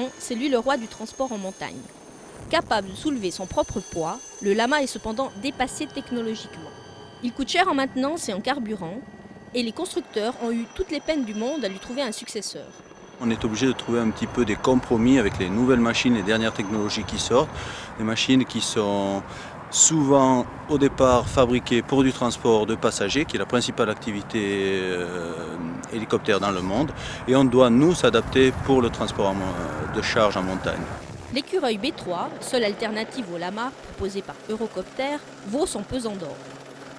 ans, c'est lui le roi du transport en montagne. Capable de soulever son propre poids, le lama est cependant dépassé technologiquement. Il coûte cher en maintenance et en carburant, et les constructeurs ont eu toutes les peines du monde à lui trouver un successeur. On est obligé de trouver un petit peu des compromis avec les nouvelles machines, les dernières technologies qui sortent. Des machines qui sont souvent au départ fabriquées pour du transport de passagers, qui est la principale activité hélicoptère dans le monde. Et on doit nous s'adapter pour le transport de charge en montagne. L'écureuil B3, seule alternative au lama proposé par Eurocopter, vaut son pesant d'or.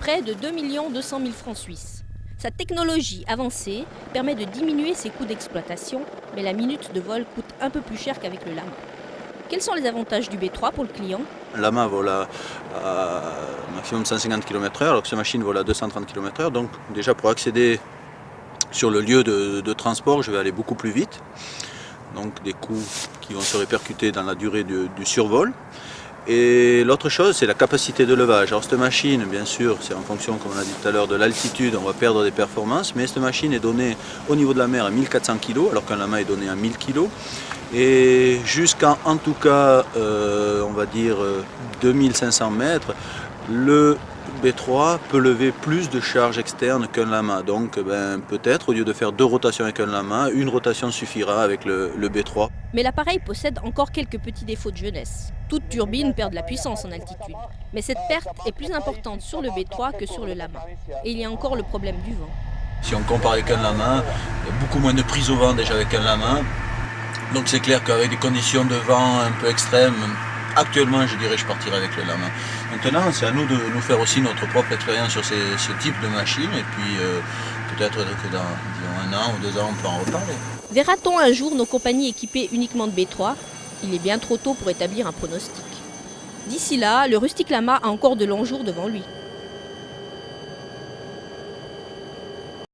Près de 2 200 000 francs suisses. Sa technologie avancée permet de diminuer ses coûts d'exploitation, mais la minute de vol coûte un peu plus cher qu'avec le lama. Quels sont les avantages du B3 pour le client ? Le lama vole à maximum 150 km/h, alors que cette machine vole à 230 km/h. Donc déjà pour accéder sur le lieu de transport, je vais aller beaucoup plus vite. Donc des coûts qui vont se répercuter dans la durée du survol. Et l'autre chose, c'est la capacité de levage. Alors cette machine, bien sûr, c'est en fonction, comme on a dit tout à l'heure, de l'altitude, on va perdre des performances, mais cette machine est donnée au niveau de la mer à 1400 kg, alors qu'un lama est donné à 1000 kg. Et jusqu'à, en tout cas, on va dire 2500 mètres, le B3 peut lever plus de charge externe qu'un lama. Donc peut-être, au lieu de faire 2 rotations avec un lama, une rotation suffira avec le B3. Mais l'appareil possède encore quelques petits défauts de jeunesse. Toute turbine perd de la puissance en altitude. Mais cette perte est plus importante sur le B3 que sur le lama. Et il y a encore le problème du vent. Si on compare avec un lama, il y a beaucoup moins de prise au vent déjà avec un lama. Donc c'est clair qu'avec des conditions de vent un peu extrêmes, actuellement je dirais je partirai avec le lama. Maintenant c'est à nous de nous faire aussi notre propre expérience sur ce type de machine et puis peut-être que dans disons, 1 an ou 2 ans on peut en reparler. Verra-t-on un jour nos compagnies équipées uniquement de B3 ? Il est bien trop tôt pour établir un pronostic. D'ici là, le rustique lama a encore de longs jours devant lui.